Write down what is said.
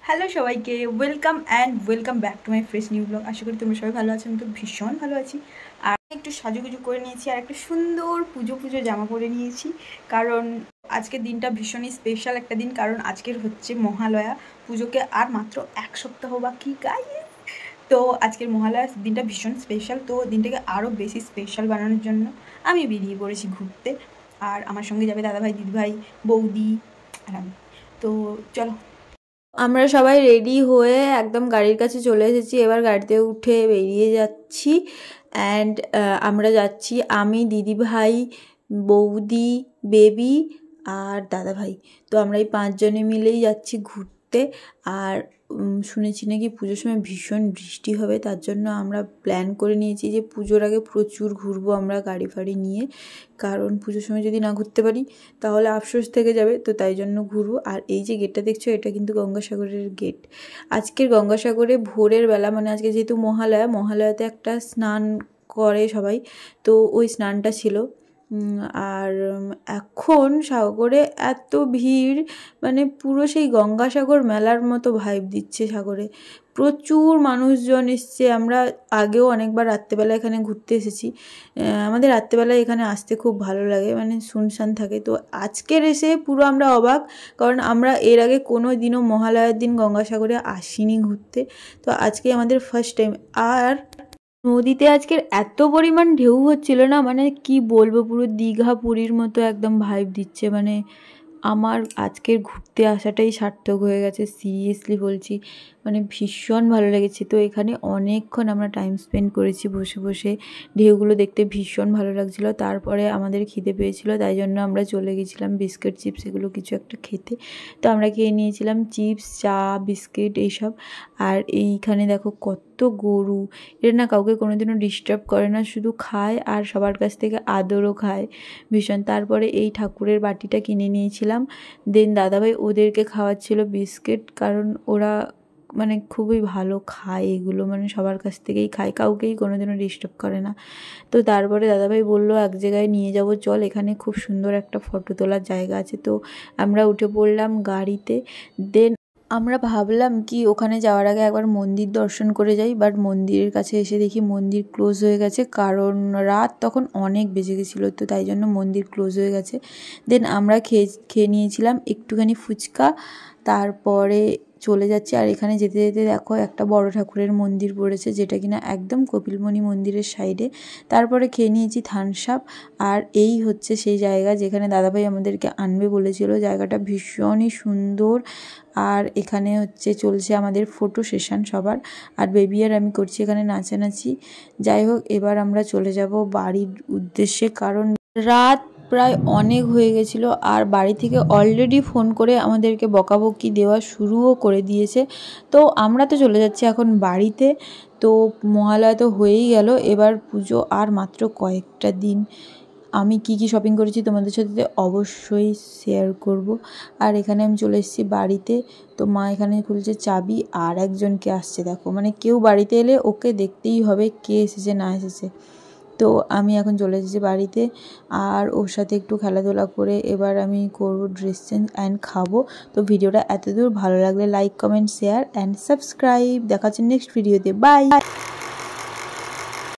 Hello সবাইকে welcome back to my fresh new blog. আশা করি তোমরা সবাই ভালো আছো। আমি তো ভীষণ ভালো আছি। আর একটু সাজুগুজু করে নিয়েছি আর একটা সুন্দর পুজো জামা পরে নিয়েছি, কারণ আজকের দিনটা ভীষণই স্পেশাল একটা দিন। কারণ আজকের হচ্ছে মহালয়া, পুজোকে আর মাত্র এক সপ্তাহ বাকি গাইস। তো আজকের মহালয়া দিনটা ভীষণ স্পেশাল, তো দিনটাকে আরও বেশি স্পেশাল বানানোর জন্য আমি বেরিয়ে পড়েছি ঘুরতে। আর আমার সঙ্গে যাবে দাদাভাই, দিদিভাই, বৌদি আর আমি। তো চলো, আমরা সবাই রেডি হয়ে একদম গাড়ির কাছে চলে এসেছি। এবার গাড়িতে উঠে বেরিয়ে যাচ্ছি। অ্যান্ড আমরা যাচ্ছি আমি, দিদিভাই, বৌদি, বেবি আর দাদাভাই। তো আমরা এই 5 জনে মিলেই যাচ্ছি ঘুরতে। আর শুনেছি নাকি পুজোর সময় ভীষণ বৃষ্টি হবে, তার জন্য আমরা প্ল্যান করে নিয়েছি যে পুজোর আগে প্রচুর ঘুরবো আমরা গাড়ি ফাড়ি নিয়ে। কারণ পুজোর সময় যদি না ঘুরতে পারি তাহলে আফসোস থেকে যাবে, তো তাই জন্য ঘুরবো। আর এই যে গেটটা দেখছো, এটা কিন্তু গঙ্গাসাগরের গেট। আজকের গঙ্গাসাগরে ভোরের বেলা, মানে আজকে যেহেতু মহালয়াতে একটা স্নান করে সবাই, তো ওই স্নানটা ছিল। আর এখন সাগরে এত ভিড়, মানে পুরো সেই গঙ্গাসাগর মেলার মতো ভাইব দিচ্ছে সাগরে। প্রচুর মানুষজন এসছে। আমরা আগেও অনেকবার রাত্রেবেলা এখানে ঘুরতে এসেছি। আমাদের রাত্রেবেলায় এখানে আসতে খুব ভালো লাগে, মানে শুনশান থাকে। তো আজকের এসে পুরো আমরা অবাক, কারণ আমরা এর আগে কোনো দিনও মহালয়ার দিন গঙ্গাসাগরে আসিনি ঘুরতে। তো আজকে আমাদের ফার্স্ট টাইম। আর নদীতে আজকের এত পরিমাণ ঢেউ হচ্ছিল না, মানে কি বলবো, পুরো দীঘা পুরীর মতো একদম ভাইব দিচ্ছে। মানে আমার আজকের ঘুরতে আসাটাই সার্থক হয়ে গেছে, সিরিয়াসলি বলছি। মানে ভীষণ ভালো লেগেছে। তো এখানে অনেকক্ষণ আমরা টাইম স্পেন্ড করেছি বসে বসে। ঢেউগুলো দেখতে ভীষণ ভালো লাগছিলো। তারপরে আমাদের খিদে পেয়েছিলো, তাই জন্য আমরা চলে গেছিলাম বিস্কিট চিপস এগুলো কিছু একটা খেতে। তো আমরা খেয়ে নিয়েছিলাম চিপস, চা, বিস্কিট এইসব। আর এইখানে দেখো কত গরু। এরা না কাউকে কোনোদিনও ডিস্টার্ব করে না, শুধু খায় আর সবার কাছ থেকে আদরও খায় ভীষণ। তারপরে এই ঠাকুরের বাটিটা কিনে নিয়েছিলাম। দেন দাদাভাই ওদেরকে খাওয়াচ্ছিল বিস্কিট, কারণ ওরা মানে খুবই ভালো খায় এগুলো, মানে সবার কাছ থেকেই খায়, কাউকেই কোনোদিনও ডিস্টার্ব করে না। তো তারপরে দাদাভাই বললো এক জায়গায় নিয়ে যাব চল, এখানে খুব সুন্দর একটা ফটো তোলার জায়গা আছে। তো আমরা উঠে পড়লাম গাড়িতে। দেন আমরা ভাবলাম কি ওখানে যাওয়ার আগে একবার মন্দির দর্শন করে যাই, বাট মন্দিরের কাছে এসে দেখি মন্দির ক্লোজ হয়ে গেছে, কারণ রাত তখন অনেক বেজে গেছিলো, তো তাই জন্য মন্দির ক্লোজ হয়ে গেছে। দেন আমরা খেয়ে নিয়েছিলাম একটুখানি ফুচকা, তারপরে চলে যাচ্ছি। আর এখানে যেতে যেতে দেখো একটা বড় ঠাকুরের মন্দির পড়েছে, যেটা কিনা একদম কপিলমুনি মন্দিরের সাইডে। তারপরে খেয়ে নিয়েছি থামস আপ। আর এই হচ্ছে সেই জায়গা যেখানে দাদাভাই আমাদেরকে আনবে বলেছিল। জায়গাটা ভীষণই সুন্দর। আর এখানে হচ্ছে চলছে আমাদের ফটো সেশন সবার। আর বেবি আর আমি করছি এখানে নাচানাচি। যাই হোক, এবার আমরা চলে যাব বাড়ির উদ্দেশ্যে, কারণ রাত প্রায় অনেক হয়ে গেছিলো। আর বাড়ি থেকে অলরেডি ফোন করে আমাদেরকে বকাবকি দেওয়া শুরুও করে দিয়েছে। তো আমরা তো চলে যাচ্ছি এখন বাড়িতে। তো মহালয়া তো হয়েই গেল, এবার পুজো আর মাত্র কয়েকটা দিন। আমি কি কি শপিং করেছি তোমাদের সাথে অবশ্যই শেয়ার করব। আর এখানে আমি চলে এসেছি বাড়িতে। তো মা এখানে খুলছে চাবি, আর একজনকে আসছে দেখো, মানে কেউ বাড়িতে এলে ওকে দেখতেই হবে কে এসেছে না এসেছে। তো আমি এখন চলে এসেছি বাড়িতে, আর ওর সাথে একটু খেলাধুলা করে এবার আমি করব ড্রেস চেঞ্জ অ্যান্ড খাবো। তো ভিডিওটা এতদূর ভালো লাগলে like, comment, share and subscribe. দেখা হচ্ছে নেক্সট ভিডিওতে। বাই।